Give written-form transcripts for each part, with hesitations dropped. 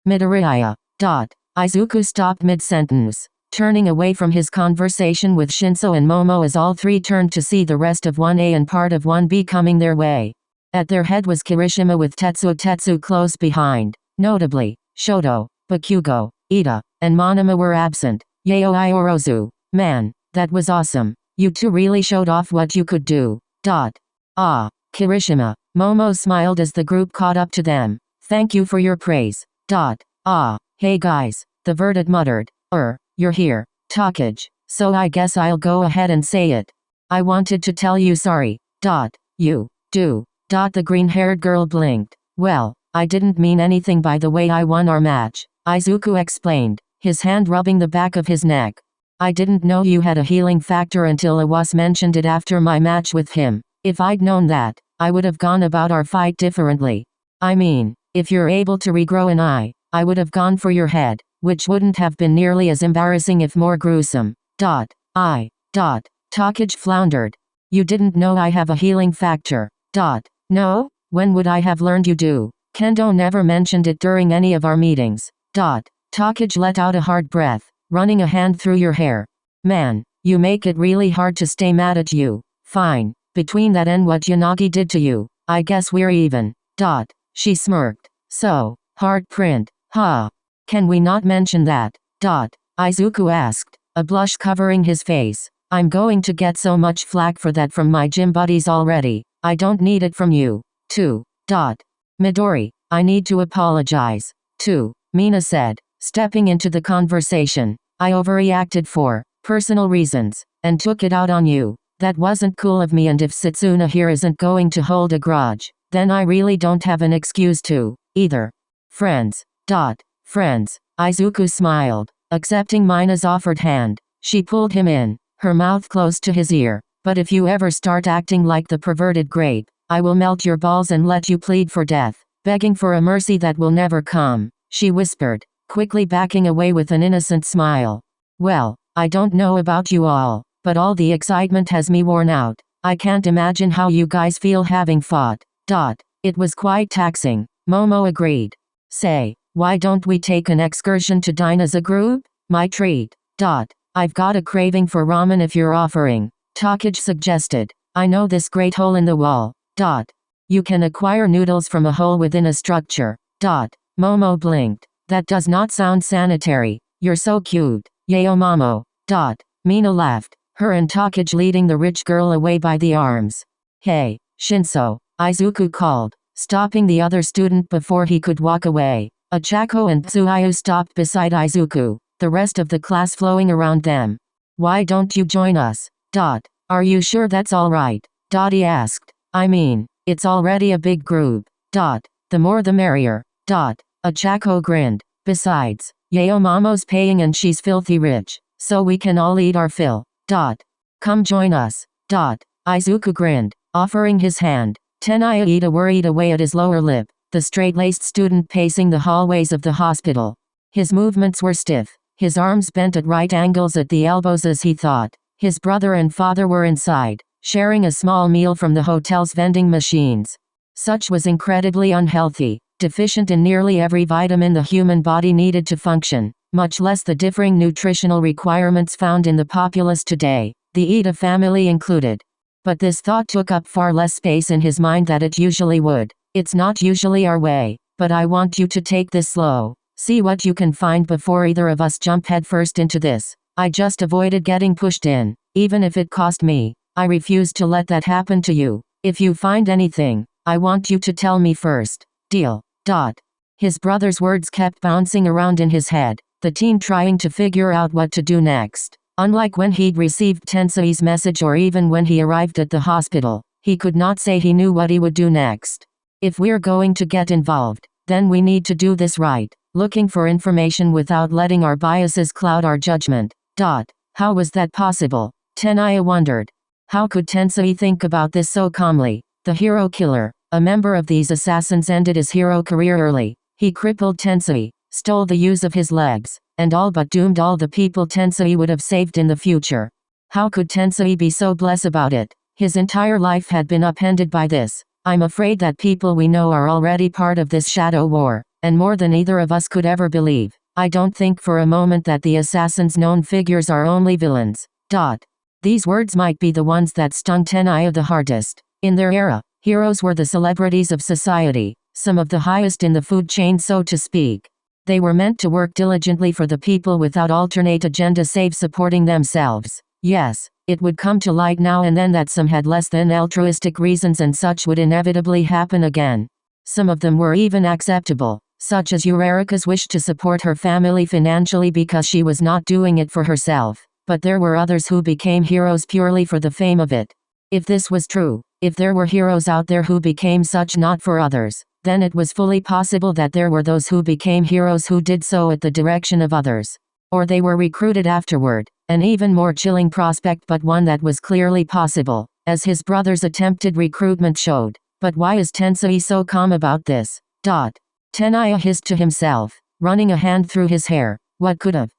Midoriya. Izuku stopped mid-sentence, turning away from his conversation with Shinso and Momo as all three turned to see the rest of 1A and part of 1B coming their way. At their head was Kirishima with Tetsu close behind. Notably, Shoto, Bakugo, Ida, and Monoma were absent. Yaoi Orozu. Man, that was awesome. You two really showed off what you could do. Ah, Kirishima. Momo smiled as the group caught up to them. Thank you for your praise. Ah, hey guys, the Verdant muttered. You're here, Takage, so I guess I'll go ahead and say it. I wanted to tell you sorry. You do. The green-haired girl blinked. Well, I didn't mean anything by the way I won our match, Izuku explained, his hand rubbing the back of his neck. I didn't know you had a healing factor until Iwas mentioned it after my match with him. If I'd known that, I would have gone about our fight differently. I mean, if you're able to regrow an eye, I would have gone for your head, which wouldn't have been nearly as embarrassing if more gruesome. Takage floundered. You didn't know I have a healing factor. No? When would I have learned you do? Kendo never mentioned it during any of our meetings. Takage let out a hard breath, running a hand through your hair. Man, you make it really hard to stay mad at you. Fine, between that and what Yanagi did to you, I guess we're even. She smirked. So, hard print, huh? Can we not mention that? Izuku asked, a blush covering his face. I'm going to get so much flack for that from my gym buddies already. I don't need it from you. 2. Midori, I need to apologize. 2. Mina said, stepping into the conversation. I overreacted for personal reasons, and took it out on you. That wasn't cool of me, and if Setsuna here isn't going to hold a grudge, then I really don't have an excuse to, either. Friends. Friends. Izuku smiled, accepting Mina's offered hand. She pulled him in, her mouth close to his ear. But if you ever start acting like the perverted grape, I will melt your balls and let you plead for death, begging for a mercy that will never come, she whispered, quickly backing away with an innocent smile. Well, I don't know about you all, but all the excitement has me worn out. I can't imagine how you guys feel having fought. It was quite taxing, Momo agreed. Say, why don't we take an excursion to dine as a group? My treat. I've got a craving for ramen if you're offering, Takage suggested. I know this great hole in the wall. You can acquire noodles from a hole within a structure. Momo blinked. That does not sound sanitary. You're so cute. Yayo Momo. Mina laughed, her and Takage leading the rich girl away by the arms. Hey, Shinso, Izuku called, stopping the other student before he could walk away. Achako and Tsuyu stopped beside Izuku, the rest of the class flowing around them. Why don't you join us? Are you sure that's alright? He asked. I mean, it's already a big group. The more the merrier. Achako grinned. Besides, Yayo Momo's paying and she's filthy rich, so we can all eat our fill. Come join us. Izuku grinned, offering his hand. Tenaya worried away at his lower lip, the straight-laced student pacing the hallways of the hospital. His movements were stiff, his arms bent at right angles at the elbows as he thought. His brother and father were inside, sharing a small meal from the hotel's vending machines. Such was incredibly unhealthy, deficient in nearly every vitamin the human body needed to function, much less the differing nutritional requirements found in the populace today, the Ida family included. But this thought took up far less space in his mind than it usually would. It's not usually our way, but I want you to take this slow. See what you can find before either of us jump headfirst into this. I just avoided getting pushed in, even if it cost me. I refuse to let that happen to you. If you find anything, I want you to tell me first. Deal. His brother's words kept bouncing around in his head, the teen trying to figure out what to do next. Unlike when he'd received Tensei's message or even when he arrived at the hospital, he could not say he knew what he would do next. If we're going to get involved, then we need to do this right, looking for information without letting our biases cloud our judgment. How was that possible? Tenaya wondered. How could Tensei think about this so calmly? The hero killer, a member of these assassins, ended his hero career early. He crippled Tensei, stole the use of his legs, and all but doomed all the people Tensei would have saved in the future. How could Tensei be so blessed about it? His entire life had been upended by this. I'm afraid that people we know are already part of this shadow war. And more than either of us could ever believe. I don't think for a moment that the assassins' known figures are only villains. These words might be the ones that stung Tenaya the hardest. In their era, heroes were the celebrities of society, some of the highest in the food chain, so to speak. They were meant to work diligently for the people without alternate agenda save supporting themselves. Yes, it would come to light now and then that some had less than altruistic reasons, and such would inevitably happen again. Some of them were even acceptable, such as Eureka's wish to support her family financially because she was not doing it for herself. But there were others who became heroes purely for the fame of it. If this was true, if there were heroes out there who became such not for others, then it was fully possible that there were those who became heroes who did so at the direction of others. Or they were recruited afterward, an even more chilling prospect, but one that was clearly possible, as his brother's attempted recruitment showed. But why is Tensei so calm about this? Tenaya hissed to himself, running a hand through his hair. What could have?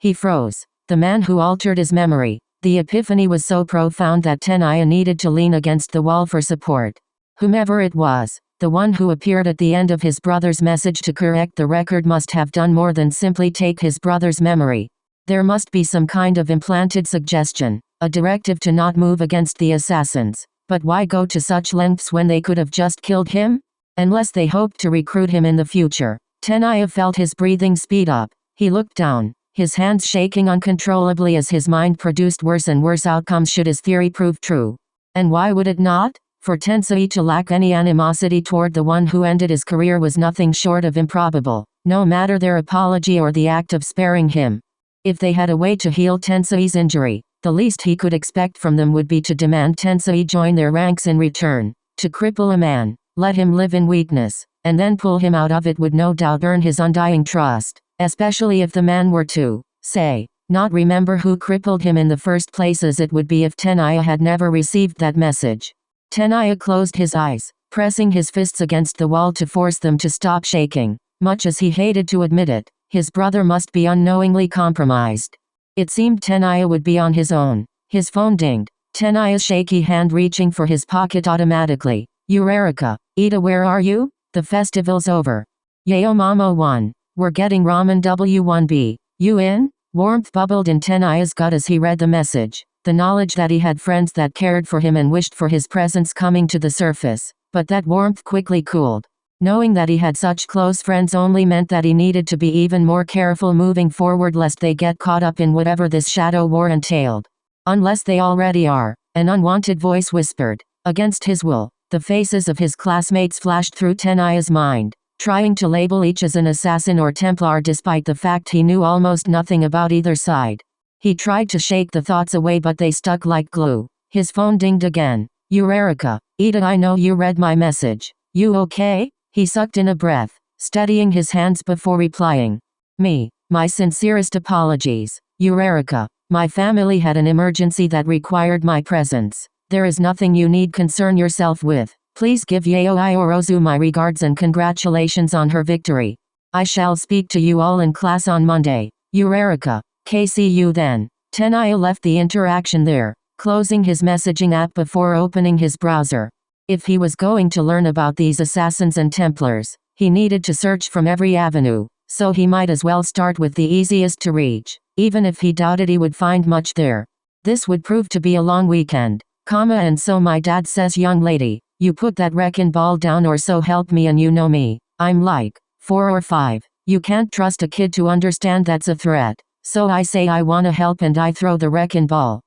He froze. The man who altered his memory. The epiphany was so profound that Tenaya needed to lean against the wall for support. Whomever it was, the one who appeared at the end of his brother's message to correct the record must have done more than simply take his brother's memory. There must be some kind of implanted suggestion, a directive to not move against the assassins. But why go to such lengths when they could have just killed him? Unless they hoped to recruit him in the future. Tenaya felt his breathing speed up. He looked down, his hands shaking uncontrollably as his mind produced worse and worse outcomes should his theory prove true. And why would it not? For Tensei to lack any animosity toward the one who ended his career was nothing short of improbable, no matter their apology or the act of sparing him. If they had a way to heal Tensei's injury, the least he could expect from them would be to demand Tensei join their ranks in return. To cripple a man, let him live in weakness, and then pull him out of it would no doubt earn his undying trust, especially if the man were to, say, not remember who crippled him in the first place, as it would be if Tenaya had never received that message. Tenaya closed his eyes, pressing his fists against the wall to force them to stop shaking. Much as he hated to admit it, his brother must be unknowingly compromised. It seemed Tenaya would be on his own. His phone dinged, Tenaya's shaky hand reaching for his pocket automatically. Eureka, Ida, where are you? The festival's over. Yayo Mamo 1. We're getting ramen W1B. You in? Warmth bubbled in Tenaya's gut as he read the message. The knowledge that he had friends that cared for him and wished for his presence coming to the surface. But that warmth quickly cooled. Knowing that he had such close friends only meant that he needed to be even more careful moving forward lest they get caught up in whatever this shadow war entailed. Unless they already are, an unwanted voice whispered. Against his will, the faces of his classmates flashed through Tenaya's mind, trying to label each as an assassin or Templar despite the fact he knew almost nothing about either side. He tried to shake the thoughts away but they stuck like glue. His phone dinged again. Eureka, Ida, I know you read my message. You okay? He sucked in a breath, steadying his hands before replying. My sincerest apologies. Eureka, my family had an emergency that required my presence. There is nothing you need concern yourself with. Please give Yaoi Orozu my regards and congratulations on her victory. I shall speak to you all in class on Monday. Eureka, KCU then. Tenaya left the interaction there, closing his messaging app before opening his browser. If he was going to learn about these assassins and Templars, he needed to search from every avenue, so he might as well start with the easiest to reach, even if he doubted he would find much there. This would prove to be a long weekend. And so my dad says, young lady, you put that wrecking ball down or so help me, and you know me. I'm like 4 or 5. You can't trust a kid to understand that's a threat. So I say I wanna help and I throw the wrecking ball.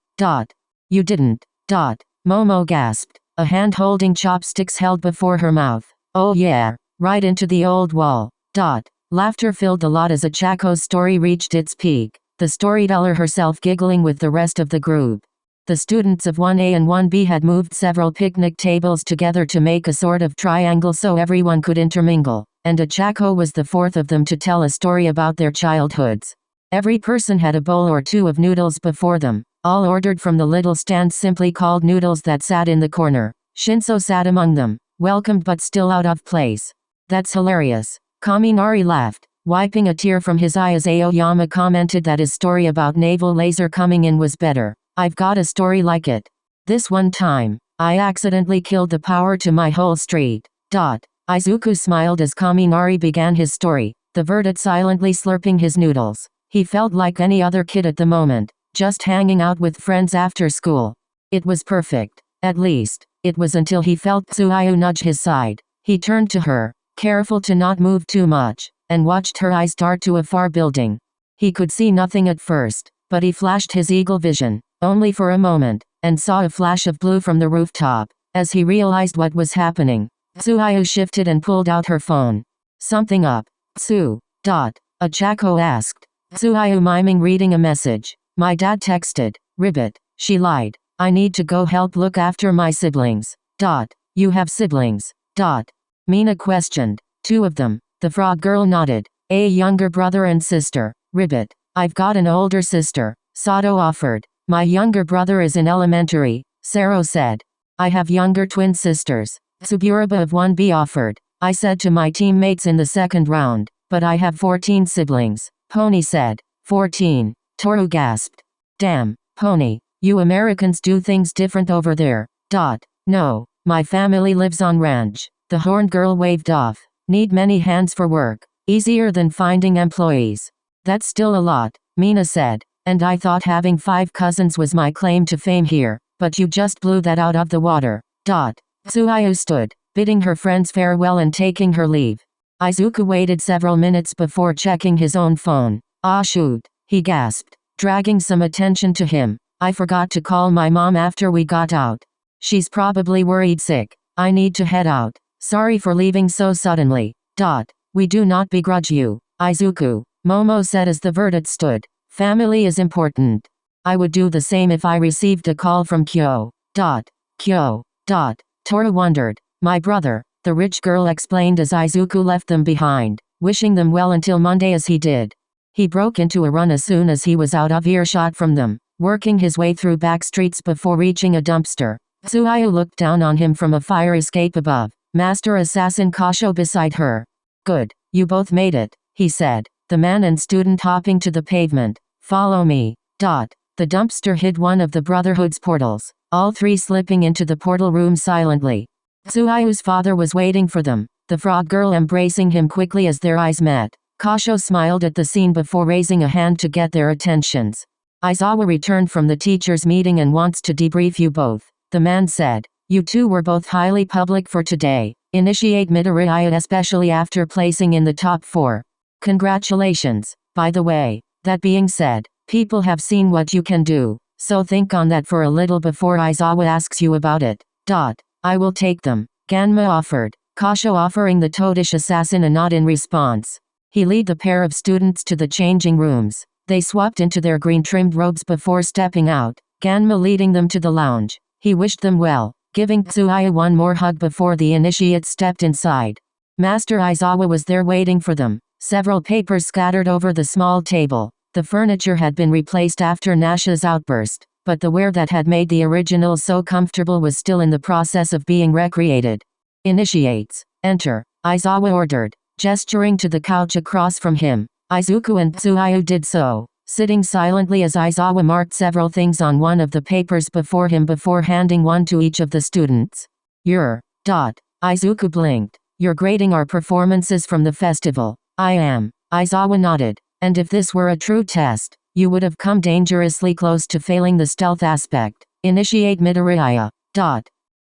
You didn't. Momo gasped, a hand holding chopsticks held before her mouth. Oh yeah, right into the old wall. Laughter filled the lot as Achako's story reached its peak, the storyteller herself giggling with the rest of the group. The students of 1A and 1B had moved several picnic tables together to make a sort of triangle so everyone could intermingle, and Achako was the fourth of them to tell a story about their childhoods. Every person had a bowl or two of noodles before them, all ordered from the little stand simply called noodles that sat in the corner. Shinso sat among them, welcomed but still out of place. That's hilarious. Kaminari laughed, wiping a tear from his eye as Aoyama commented that his story about naval laser coming in was better. I've got a story like it. This one time, I accidentally killed the power to my whole street. Izuku smiled as Kaminari began his story, the verdant silently slurping his noodles. He felt like any other kid at the moment, just hanging out with friends after school. It was perfect. At least, it was until he felt Tsuyu nudge his side. He turned to her, careful to not move too much, and watched her eyes dart to a far building. He could see nothing at first, but he flashed his eagle vision, only for a moment, and saw a flash of blue from the rooftop. As he realized what was happening, Tsuyu shifted and pulled out her phone. Something up. Tsu. A Chako asked. Tsuyu miming reading a message. My dad texted. Ribbit. She lied. I need to go help look after my siblings. You have siblings. Mina questioned. 2 of them. The frog girl nodded. A younger brother and sister. Ribbit. I've got an older sister. Sato offered. My younger brother is in elementary, Saro said. I have younger twin sisters. Tsuburaba of 1B offered. I said to my teammates in the second round, but I have 14 siblings. Pony said. 14. Toru gasped. Damn, Pony, you Americans do things different over there. No, my family lives on ranch. The horned girl waved off. Need many hands for work. Easier than finding employees. That's still a lot, Mina said. And I thought having 5 cousins was my claim to fame here, but you just blew that out of the water. Tsuyu stood, bidding her friends farewell and taking her leave. Izuku waited several minutes before checking his own phone. Ah shoot, he gasped, dragging some attention to him. I forgot to call my mom after we got out. She's probably worried sick. I need to head out. Sorry for leaving so suddenly. We do not begrudge you, Izuku, Momo said as the verdant stood. Family is important. I would do the same if I received a call from Kyo. Kyo. Toru wondered. My brother, the rich girl explained as Izuku left them behind, wishing them well until Monday as he did. He broke into a run as soon as he was out of earshot from them, working his way through back streets before reaching a dumpster. Tsuyu looked down on him from a fire escape above, Master Assassin Kasho beside her. Good, you both made it, he said, the man and student hopping to the pavement. Follow me. The dumpster hid one of the Brotherhood's portals, all 3 slipping into the portal room silently. Tsuyu's father was waiting for them, the frog girl embracing him quickly as their eyes met. Kasho smiled at the scene before raising a hand to get their attentions. Aizawa returned from the teachers' meeting and wants to debrief you both, the man said. You 2 were both highly public for today. Initiate Midoriya especially after placing in the top 4. Congratulations. By the way, that being said, people have seen what you can do, so think on that for a little before Aizawa asks you about it. I will take them, Ganma offered, Kasho offering the toadish assassin a nod in response. He led the pair of students to the changing rooms. They swapped into their green-trimmed robes before stepping out, Ganma leading them to the lounge. He wished them well, giving Tsuyu one more hug before the initiates stepped inside. Master Aizawa was there waiting for them, several papers scattered over the small table. The furniture had been replaced after Nash's outburst, but the wear that had made the original so comfortable was still in the process of being recreated. Initiates, enter, Aizawa ordered, gesturing to the couch across from him. Izuku and Tsuyu did so, sitting silently as Aizawa marked several things on one of the papers before him before handing one to each of the students. Izuku blinked. You're grading our performances from the festival. I am. Aizawa nodded. And if this were a true test, you would have come dangerously close to failing the stealth aspect. Initiate Midoriya.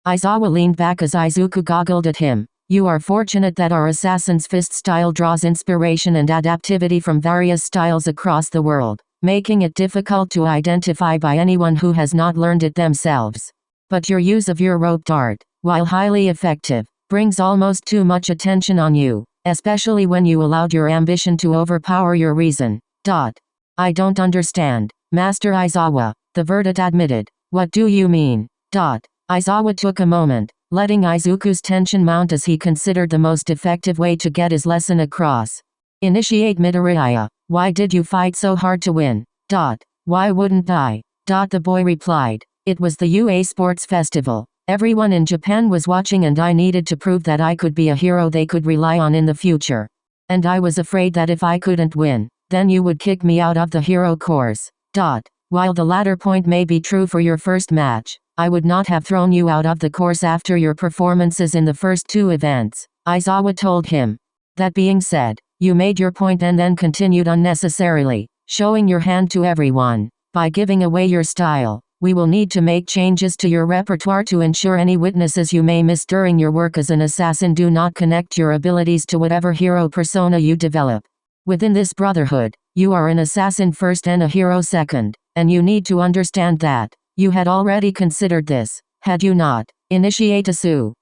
Aizawa leaned back as Izuku goggled at him. You are fortunate that our Assassin's Fist style draws inspiration and adaptivity from various styles across the world, making it difficult to identify by anyone who has not learned it themselves. But your use of your roped art, while highly effective, brings almost too much attention on you, especially when you allowed your ambition to overpower your reason. I don't understand, Master Aizawa, the verdant admitted. What do you mean? Aizawa took a moment, letting Izuku's tension mount as he considered the most effective way to get his lesson across. Initiate Midoriya. Why did you fight so hard to win? Why wouldn't I? The boy replied. It was the UA Sports Festival. Everyone in Japan was watching and I needed to prove that I could be a hero they could rely on in the future. And I was afraid that if I couldn't win, then you would kick me out of the hero course. While the latter point may be true for your first match, I would not have thrown you out of the course after your performances in the first 2 events. Aizawa told him. That being said, you made your point and then continued unnecessarily, showing your hand to everyone. By giving away your style, we will need to make changes to your repertoire to ensure any witnesses you may miss during your work as an assassin do not connect your abilities to whatever hero persona you develop. Within this brotherhood, you are an assassin first and a hero second, and you need to understand that. You had already considered this, had you not? Initiate Asu.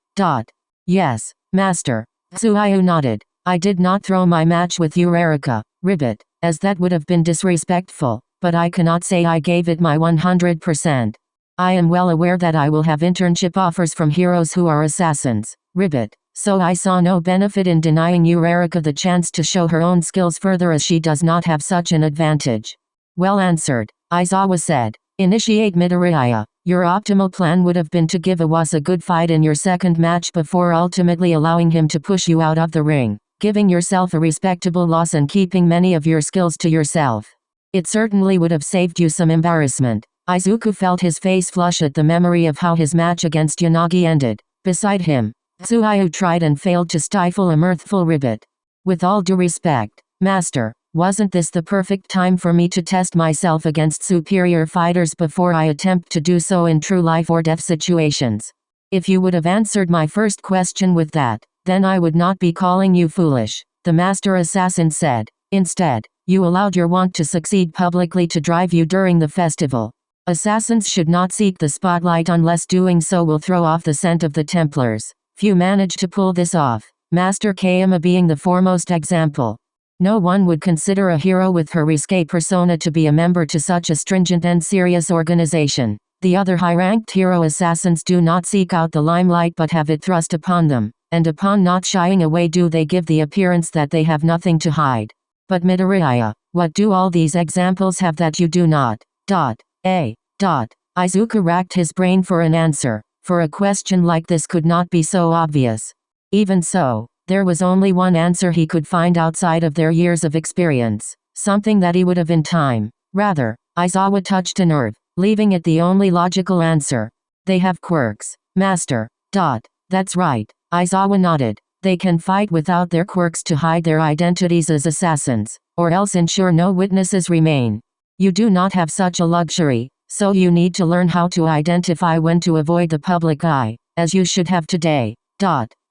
Yes, Master. Tsuayu nodded. I did not throw my match with you, Erika, Ribbit, as that would have been disrespectful, but I cannot say I gave it my 100%. I am well aware that I will have internship offers from heroes who are assassins, Ribbit, so I saw no benefit in denying you, Erika, the chance to show her own skills further as she does not have such an advantage. Well answered, Aizawa said. Initiate Midoriya. Your optimal plan would have been to give Iwasa a good fight in your second match before ultimately allowing him to push you out of the ring, giving yourself a respectable loss and keeping many of your skills to yourself. It certainly would have saved you some embarrassment. Izuku felt his face flush at the memory of how his match against Yanagi ended. Beside him, Tsuayu tried and failed to stifle a mirthful ribbit. With all due respect, Master, wasn't this the perfect time for me to test myself against superior fighters before I attempt to do so in true life or death situations? If you would have answered my first question with that, then I would not be calling you foolish, the Master Assassin said. Instead, you allowed your want to succeed publicly to drive you during the festival. Assassins should not seek the spotlight unless doing so will throw off the scent of the Templars. Few manage to pull this off, Master Kayama being the foremost example. No one would consider a hero with her risque persona to be a member to such a stringent and serious organization. The other high-ranked hero assassins do not seek out the limelight but have it thrust upon them, and upon not shying away do they give the appearance that they have nothing to hide. But Midoriya, what do all these examples have that you do not? Izuku racked his brain for an answer, for a question like this could not be so obvious. Even so, there was only one answer he could find outside of their years of experience, something that he would have in time. Rather, Aizawa touched a nerve, leaving it the only logical answer. They have quirks, Master. That's right, Aizawa nodded. They can fight without their quirks to hide their identities as assassins, or else ensure no witnesses remain. You do not have such a luxury, so you need to learn how to identify when to avoid the public eye, as you should have today.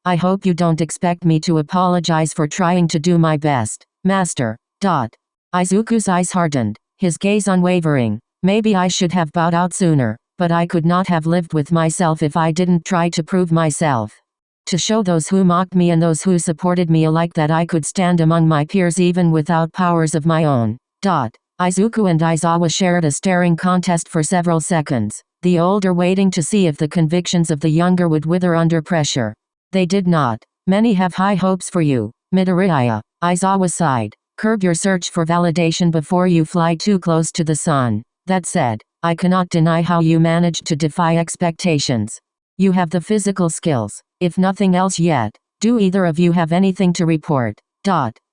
I hope you don't expect me to apologize for trying to do my best, Master. Izuku's eyes hardened, his gaze unwavering. Maybe I should have bowed out sooner, but I could not have lived with myself if I didn't try to prove myself. To show those who mocked me and those who supported me alike that I could stand among my peers even without powers of my own. Izuku and Aizawa shared a staring contest for several seconds, the older waiting to see if the convictions of the younger would wither under pressure. They did not. Many have high hopes for you, Midoriya. Aizawa sighed. Curb your search for validation before you fly too close to the sun. That said, I cannot deny how you managed to defy expectations. You have the physical skills, if nothing else yet. Do either of you have anything to report?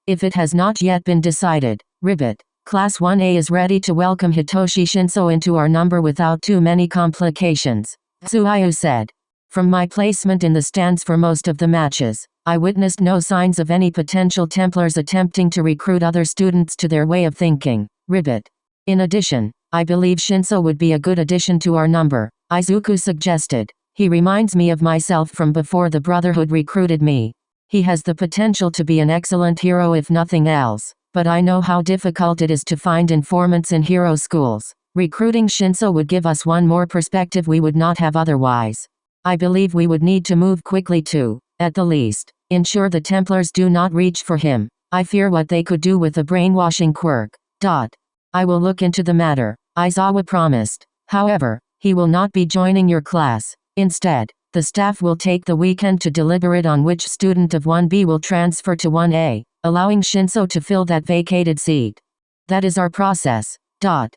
If it has not yet been decided, Ribbit, Class 1A is ready to welcome Hitoshi Shinso into our number without too many complications, Tsuayu said. From my placement in the stands for most of the matches, I witnessed no signs of any potential Templars attempting to recruit other students to their way of thinking, Ribbit. In addition, I believe Shinso would be a good addition to our number, Izuku suggested. He reminds me of myself from before the Brotherhood recruited me. He has the potential to be an excellent hero if nothing else, but I know how difficult it is to find informants in hero schools. Recruiting Shinso would give us one more perspective we would not have otherwise. I believe we would need to move quickly to, at the least, ensure the Templars do not reach for him. I fear what they could do with a brainwashing quirk. I will look into the matter, Aizawa promised. However, he will not be joining your class. Instead, the staff will take the weekend to deliberate on which student of 1B will transfer to 1A, allowing Shinso to fill that vacated seat. That is our process. Izuku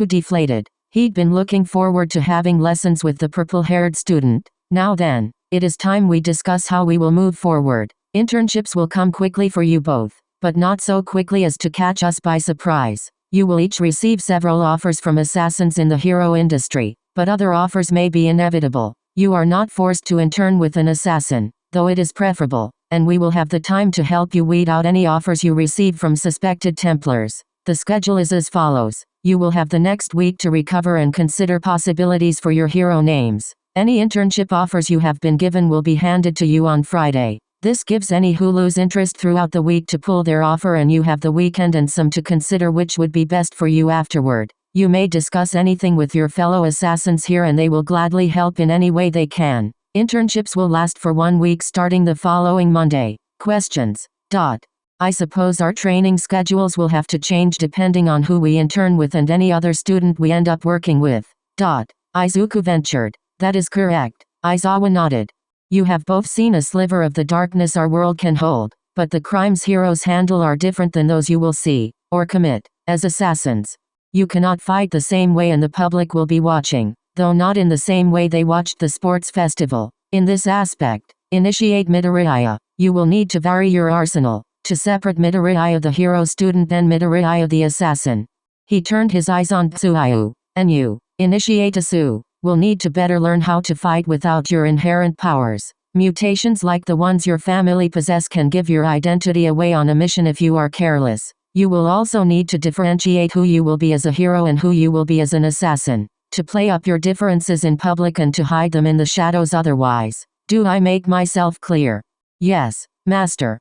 deflated. He'd been looking forward to having lessons with the purple-haired student. Now then, it is time we discuss how we will move forward. Internships will come quickly for you both, but not so quickly as to catch us by surprise. You will each receive several offers from assassins in the hero industry, but other offers may be inevitable. You are not forced to intern with an assassin. though it is preferable, and we will have the time to help you weed out any offers you receive from suspected Templars. The schedule is as follows. You will have the next week to recover and consider possibilities for your hero names. Any internship offers you have been given will be handed to you on Friday. This gives any who lose interest throughout the week to pull their offer, and you have the weekend and some to consider which would be best for you afterward. You may discuss anything with your fellow assassins here and they will gladly help in any way they can. Internships will last for 1 week starting the following Monday. Questions. I suppose our training schedules will have to change depending on who we intern with and any other student we end up working with. Izuku ventured. That is correct. Aizawa nodded. You have both seen a sliver of the darkness our world can hold, but the crimes heroes handle are different than those you will see, or commit, as assassins. You cannot fight the same way and the public will be watching, though not in the same way they watched the sports festival. In this aspect, initiate Midoriya. You will need to vary your arsenal, to separate Midoriya the hero student and Midoriya the assassin. He turned his eyes on Tsuyu. And you, initiate Asu, will need to better learn how to fight without your inherent powers. Mutations like the ones your family possess can give your identity away on a mission if you are careless. You will also need to differentiate who you will be as a hero and who you will be as an assassin, to play up your differences in public and to hide them in the shadows otherwise. Do I make myself clear? Yes, Master.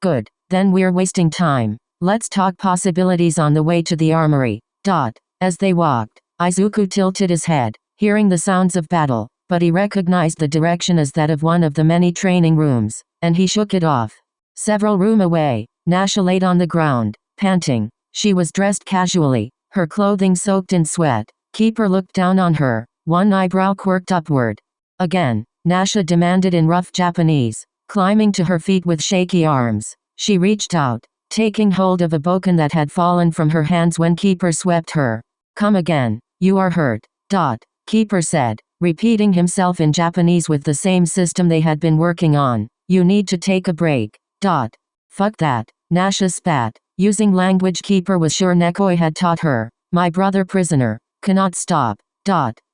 Good. Then we're wasting time. Let's talk possibilities on the way to the armory. As they walked, Izuku tilted his head, hearing the sounds of battle, but he recognized the direction as that of one of the many training rooms, and he shook it off. Several rooms away, Nasha laid on the ground, panting. She was dressed casually, her clothing soaked in sweat. Keeper looked down on her, one eyebrow quirked upward. Again, Nasha demanded in rough Japanese, climbing to her feet with shaky arms. She reached out, taking hold of a bokken that had fallen from her hands when Keeper swept her. Come again, you are hurt. Keeper said, repeating himself in Japanese with the same system they had been working on. You need to take a break. Fuck that, Nasha spat, using language Keeper was sure Nekoi had taught her. My brother prisoner, cannot stop.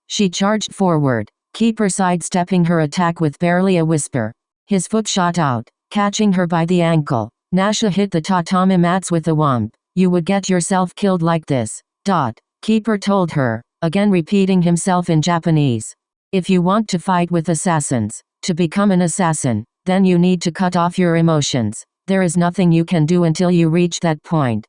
She charged forward, Keeper sidestepping her attack with barely a whisper. His foot shot out, catching her by the ankle. Nasha hit the tatami mats with a whomp. You would get yourself killed like this. Keeper told her, again repeating himself in Japanese. If you want to fight with assassins, to become an assassin, then you need to cut off your emotions. There is nothing you can do until you reach that point.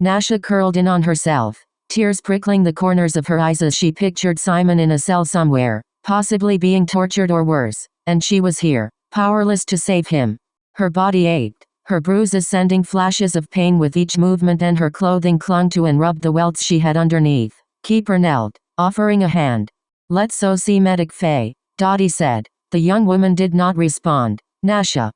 Nasha curled in on herself, tears prickling the corners of her eyes as she pictured Simon in a cell somewhere, possibly being tortured or worse, and she was here, powerless to save him. Her body ached, her bruises sending flashes of pain with each movement, and her clothing clung to and rubbed the welts she had underneath. Keeper knelt, offering a hand. Let's so see Medic Faye, he said. The young woman did not respond. Nasha.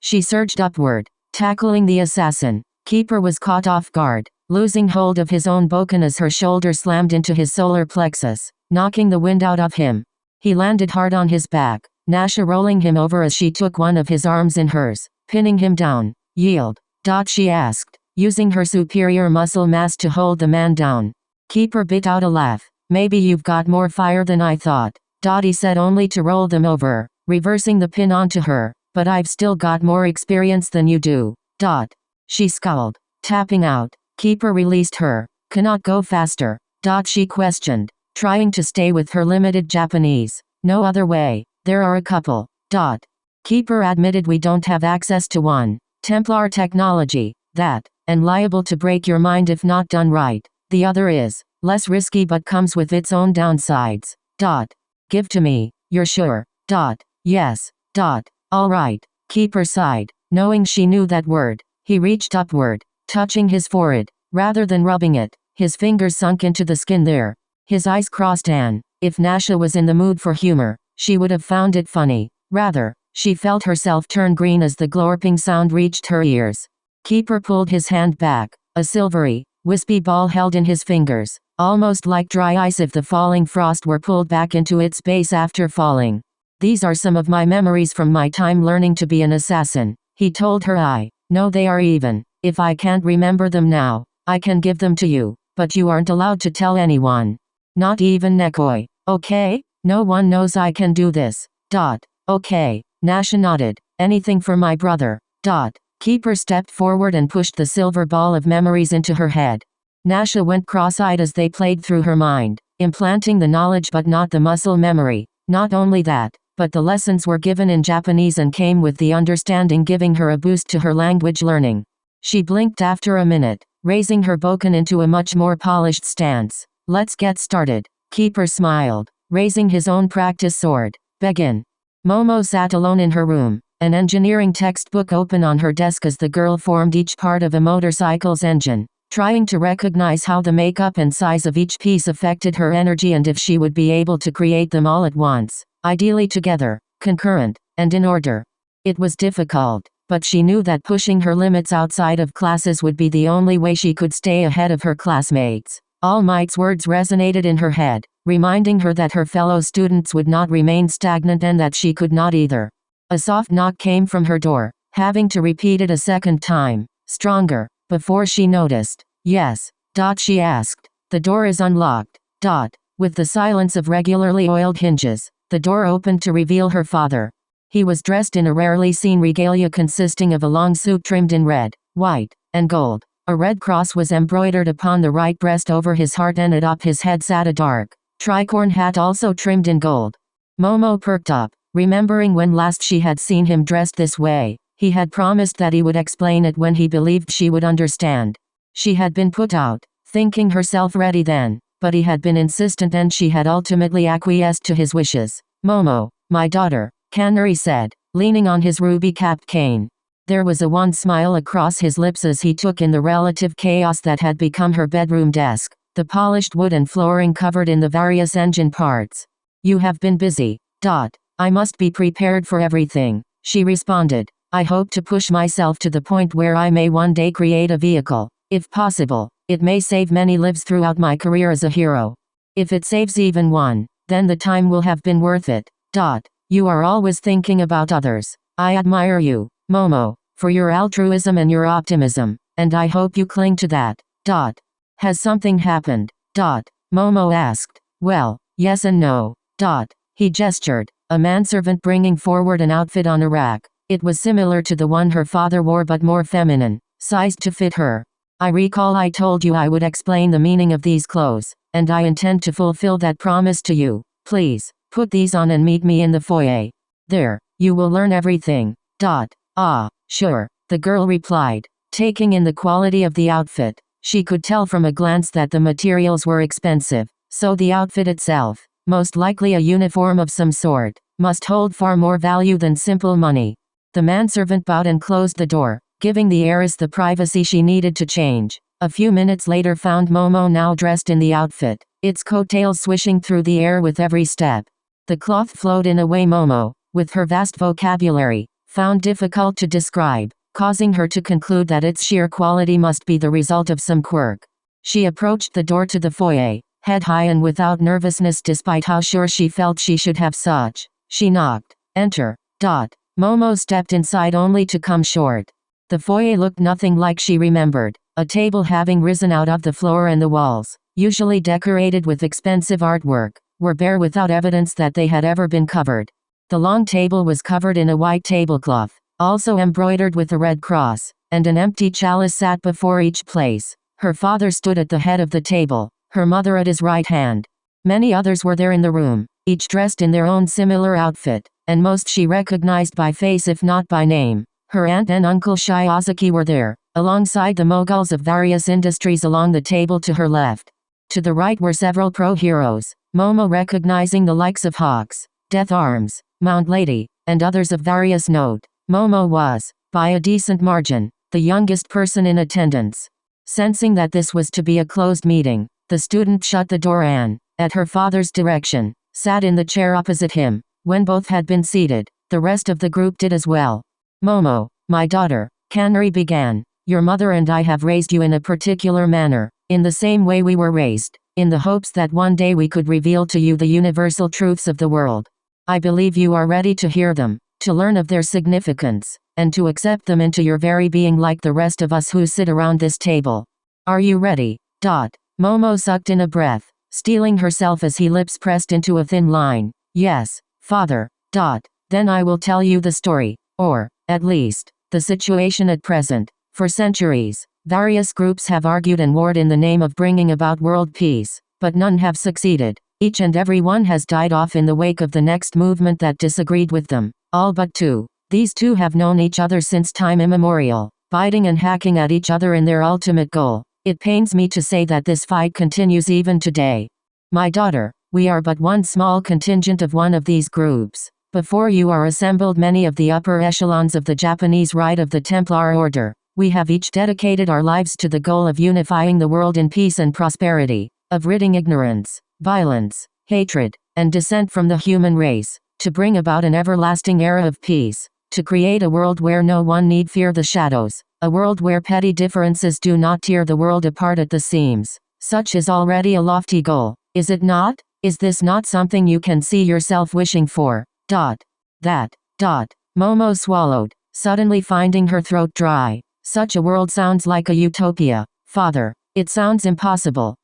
She surged upward, tackling the assassin. Keeper was caught off guard, losing hold of his own bokken as her shoulder slammed into his solar plexus, knocking the wind out of him. He landed hard on his back, Nasha rolling him over as she took one of his arms in hers, pinning him down. Yield. She asked, using her superior muscle mass to hold the man down. Keeper bit out a laugh. Maybe you've got more fire than I thought. He said, only to roll them over, reversing the pin onto her. But I've still got more experience than you do. She scowled, tapping out. Keeper released her. Cannot go faster. She questioned, trying to stay with her limited Japanese. No other way. There are a couple. Keeper admitted we don't have access to one. Templar technology, that, and liable to break your mind if not done right. The other is, less risky but comes with its own downsides. Give to me. You're sure? Yes. All right. Keeper sighed, knowing she knew that word. He reached upward, touching his forehead, rather than rubbing it. His fingers sunk into the skin there. His eyes crossed, and, if Nasha was in the mood for humor, she would have found it funny. Rather, she felt herself turn green as the glorping sound reached her ears. Keeper pulled his hand back, a silvery, wispy ball held in his fingers, almost like dry ice if the falling frost were pulled back into its base after falling. These are some of my memories from my time learning to be an assassin, he told her. I know they are even. If I can't remember them now, I can give them to you, but you aren't allowed to tell anyone. Not even Nekoi, okay? No one knows I can do this. Okay. Nasha nodded. Anything for my brother. Keeper stepped forward and pushed the silver ball of memories into her head. Nasha went cross-eyed as they played through her mind, implanting the knowledge but not the muscle memory. Not only that, but the lessons were given in Japanese and came with the understanding, giving her a boost to her language learning. She blinked after a minute, raising her bokken into a much more polished stance. Let's get started. Keeper smiled, raising his own practice sword. Begin. Momo sat alone in her room, an engineering textbook open on her desk as the girl formed each part of a motorcycle's engine, trying to recognize how the makeup and size of each piece affected her energy and if she would be able to create them all at once, ideally together, concurrent, and in order. It was difficult, but she knew that pushing her limits outside of classes would be the only way she could stay ahead of her classmates. All Might's words resonated in her head, reminding her that her fellow students would not remain stagnant and that she could not either. A soft knock came from her door, having to repeat it a second time, stronger, before she noticed. Yes. She asked. The door is unlocked. With the silence of regularly oiled hinges, the door opened to reveal her father. He was dressed in a rarely seen regalia consisting of a long suit trimmed in red, white, and gold. A red cross was embroidered upon the right breast over his heart and atop his head sat a dark, tricorn hat also trimmed in gold. Momo perked up, remembering when last she had seen him dressed this way. He had promised that he would explain it when he believed she would understand. She had been put out, thinking herself ready then, but he had been insistent and she had ultimately acquiesced to his wishes. Momo, my daughter, Kanari said, leaning on his ruby-capped cane. There was a wan smile across his lips as he took in the relative chaos that had become her bedroom desk, the polished wood and flooring covered in the various engine parts. You have been busy. I must be prepared for everything, she responded. I hope to push myself to the point where I may one day create a vehicle. If possible, it may save many lives throughout my career as a hero. If it saves even one, then the time will have been worth it. You are always thinking about others. I admire you, Momo, for your altruism and your optimism, and I hope you cling to that. Has something happened? Momo asked. Well, yes and no. He gestured, a manservant bringing forward an outfit on a rack. It was similar to the one her father wore but more feminine, sized to fit her. I recall I told you I would explain the meaning of these clothes, and I intend to fulfill that promise to you. Please, put these on and meet me in the foyer. There, you will learn everything. Sure, the girl replied, taking in the quality of the outfit. She could tell from a glance that the materials were expensive, so the outfit itself, most likely a uniform of some sort, must hold far more value than simple money. The manservant bowed and closed the door, giving the heiress the privacy she needed to change. A few minutes later found Momo now dressed in the outfit, its coattails swishing through the air with every step. The cloth flowed in a way Momo, with her vast vocabulary, found difficult to describe, causing her to conclude that its sheer quality must be the result of some quirk. She approached the door to the foyer, head high and without nervousness despite how sure she felt she should have such. She knocked. Enter. Momo stepped inside only to come short. The foyer looked nothing like she remembered, a table having risen out of the floor and the walls, usually decorated with expensive artwork, were bare without evidence that they had ever been covered. The long table was covered in a white tablecloth, also embroidered with a red cross, and an empty chalice sat before each place. Her father stood at the head of the table, her mother at his right hand. Many others were there in the room, each dressed in their own similar outfit, and most she recognized by face if not by name. Her aunt and uncle Shiozaki were there, alongside the moguls of various industries along the table to her left. To the right were several pro-heroes, Momo recognizing the likes of Hawks, Death Arms, Mount Lady, and others of various note. Momo was, by a decent margin, the youngest person in attendance. Sensing that this was to be a closed meeting, the student shut the door and, at her father's direction, sat in the chair opposite him. When both had been seated, the rest of the group did as well. Momo, my daughter, Kanari began, your mother and I have raised you in a particular manner, in the same way we were raised, in the hopes that one day we could reveal to you the universal truths of the world. I believe you are ready to hear them, to learn of their significance, and to accept them into your very being like the rest of us who sit around this table. Are you ready? Momo sucked in a breath, steeling herself as he lips pressed into a thin line. Yes, father. Then I will tell you the story, or, at least, the situation at present. For centuries, various groups have argued and warred in the name of bringing about world peace, but none have succeeded. Each and every one has died off in the wake of the next movement that disagreed with them, all but two. These two have known each other since time immemorial, biting and hacking at each other in their ultimate goal. It pains me to say that this fight continues even today. My daughter, we are but one small contingent of one of these groups. Before you are assembled many of the upper echelons of the Japanese Rite of the Templar Order. We have each dedicated our lives to the goal of unifying the world in peace and prosperity, of ridding ignorance, violence, hatred, and dissent from the human race, to bring about an everlasting era of peace, to create a world where no one need fear the shadows, a world where petty differences do not tear the world apart at the seams. Such is already a lofty goal, is it not? Is this not something you can see yourself wishing for? That. Momo swallowed, suddenly finding her throat dry. Such a world sounds like a utopia, father. It sounds impossible.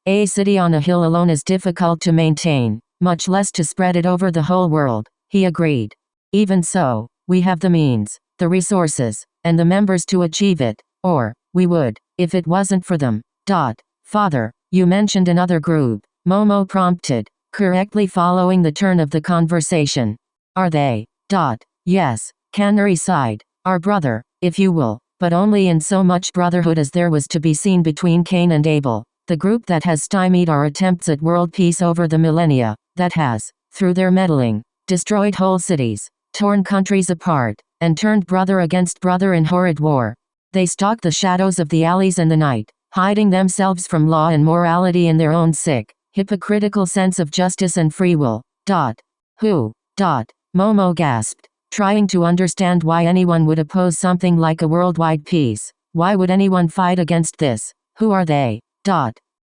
A city on a hill alone is difficult to maintain, much less to spread it over the whole world, he agreed. Even so, we have the means, the resources, and the members to achieve it, or, we would, if it wasn't for them. Father, you mentioned another group, Momo prompted, correctly following the turn of the conversation. Are they? Yes, Canary sighed. Our brother, if you will, but only in so much brotherhood as there was to be seen between Cain and Abel, the group that has stymied our attempts at world peace over the millennia, that has, through their meddling, destroyed whole cities, torn countries apart, and turned brother against brother in horrid war. They stalk the shadows of the alleys and the night, hiding themselves from law and morality in their own sick, hypocritical sense of justice and free will. Who? Momo gasped, trying to understand why anyone would oppose something like a worldwide peace. Why would anyone fight against this? Who are they?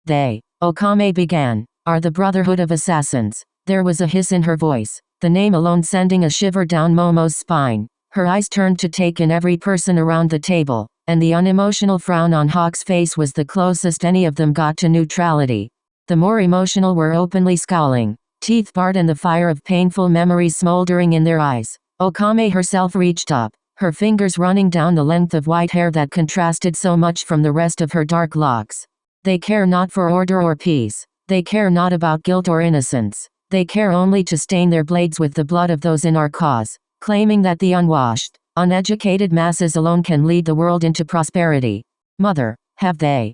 They, Okame began, are the Brotherhood of Assassins. There was a hiss in her voice, the name alone sending a shiver down Momo's spine. Her eyes turned to take in every person around the table, and the unemotional frown on Hawk's face was the closest any of them got to neutrality. The more emotional were openly scowling, teeth bared and the fire of painful memories smoldering in their eyes. Okame herself reached up, her fingers running down the length of white hair that contrasted so much from the rest of her dark locks. They care not for order or peace. They care not about guilt or innocence. They care only to stain their blades with the blood of those in our cause, claiming that the unwashed, uneducated masses alone can lead the world into prosperity. Mother, have they?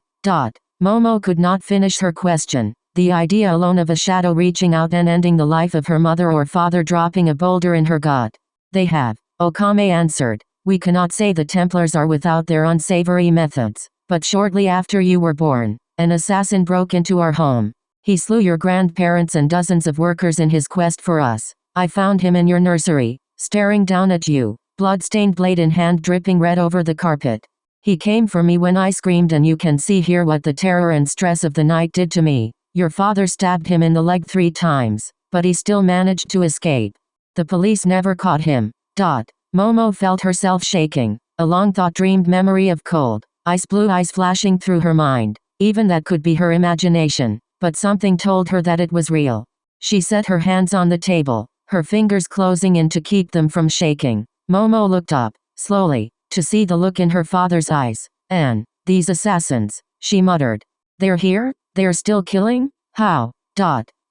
Momo could not finish her question. The idea alone of a shadow reaching out and ending the life of her mother or father dropping a boulder in her gut. They have, Okame answered. We cannot say the Templars are without their unsavory methods, but shortly after you were born, an assassin broke into our home. He slew your grandparents and dozens of workers in his quest for us. I found him in your nursery, staring down at you, blood-stained blade in hand dripping red over the carpet. He came for me when I screamed, and you can see here what the terror and stress of the night did to me. Your father stabbed him in the leg 3 times, but he still managed to escape. The police never caught him. Momo felt herself shaking, a long thought-dreamed memory of cold, blue eyes flashing through her mind. Even that could be her imagination, but something told her that it was real. She set her hands on the table, her fingers closing in to keep them from shaking. Momo looked up, slowly, to see the look in her father's eyes. "And these assassins," she muttered. "They're here? They're still killing? How?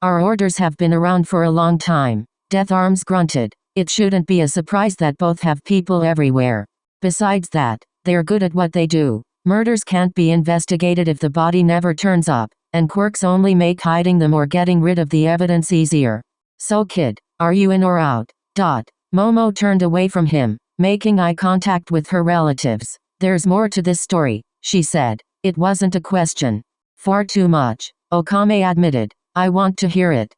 Our orders have been around for a long time." Death Arms grunted. "It shouldn't be a surprise that both have people everywhere. Besides that, they're good at what they do. Murders can't be investigated if the body never turns up, and quirks only make hiding them or getting rid of the evidence easier. So kid, are you in or out?" Momo turned away from him, making eye contact with her relatives. "There's more to this story," she said. It wasn't a question. "Far too much," Okame admitted. "I want to hear it."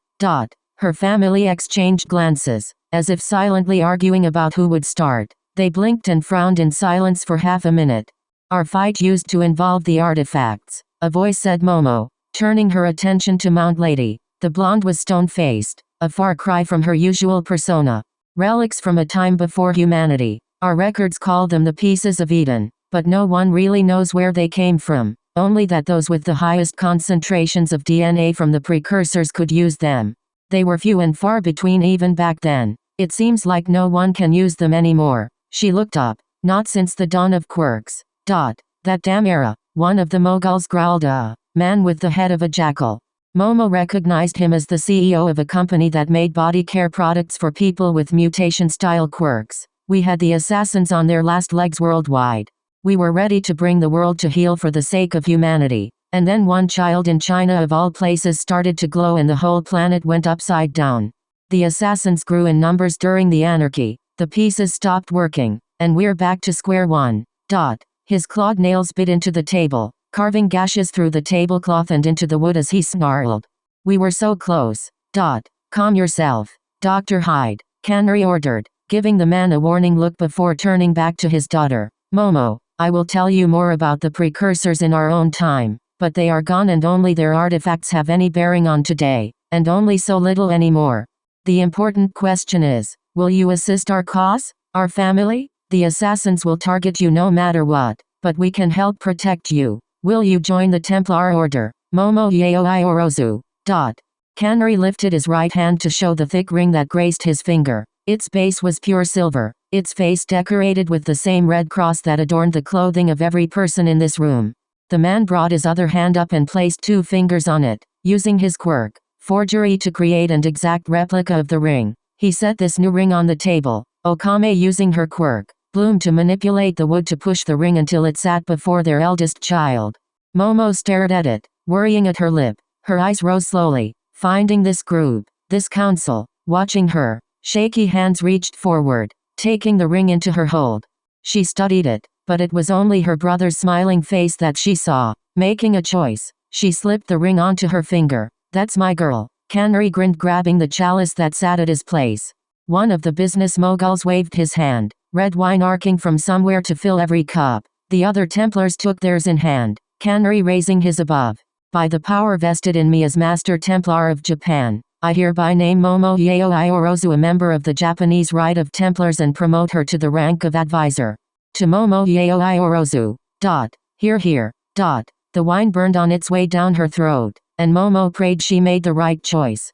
Her family exchanged glances, as if silently arguing about who would start. They blinked and frowned in silence for half a minute. "Our fight used to involve the artifacts," a voice said Momo, turning her attention to Mount Lady. The blonde was stone-faced, a far cry from her usual persona. "Relics from a time before humanity. Our records call them the pieces of Eden, but no one really knows where they came from, only that those with the highest concentrations of DNA from the precursors could use them. They were few and far between even back then. It seems like no one can use them anymore. She looked up. Not since the dawn of quirks. That damn era. One of the moguls growled, man with the head of a jackal. Momo recognized him as the CEO of a company that made body care products for people with mutation-style quirks. We had the assassins on their last legs worldwide. We were ready to bring the world to heal for the sake of humanity. And then one child in China of all places started to glow and the whole planet went upside down. The assassins grew in numbers during the anarchy. The pieces stopped working. And we're back to square one. His clawed nails bit into the table, carving gashes through the tablecloth and into the wood as he snarled. We were so close. Calm yourself. Dr. Hyde, Canary ordered, giving the man a warning look before turning back to his daughter. Momo, I will tell you more about the precursors in our own time, but they are gone and only their artifacts have any bearing on today, and only so little anymore. The important question is, will you assist our cause? Our family? The assassins will target you no matter what, but we can help protect you. Will you join the Templar Order? Momo Yaoi Orozu. Canary lifted his right hand to show the thick ring that graced his finger. Its base was pure silver, its face decorated with the same red cross that adorned the clothing of every person in this room. The man brought his other hand up and placed 2 fingers on it, using his quirk, forgery to create an exact replica of the ring. He set this new ring on the table, Okame using her quirk, Bloom to manipulate the wood to push the ring until it sat before their eldest child. Momo stared at it, worrying at her lip. Her eyes rose slowly, finding this group, this council, watching her. Shaky hands reached forward, taking the ring into her hold. She studied it, but it was only her brother's smiling face that she saw. Making a choice, she slipped the ring onto her finger. That's my girl. Canary grinned, grabbing the chalice that sat at his place. One of the business moguls waved his hand, red wine arcing from somewhere to fill every cup. The other Templars took theirs in hand, Canary raising his above. By the power vested in me as Master Templar of Japan, I hereby name Momo Yaoi Orozu a member of the Japanese Rite of Templars and promote her to the rank of advisor. To Momo Yaoi Orozu. Here. The wine burned on its way down her throat, and Momo prayed she made the right choice.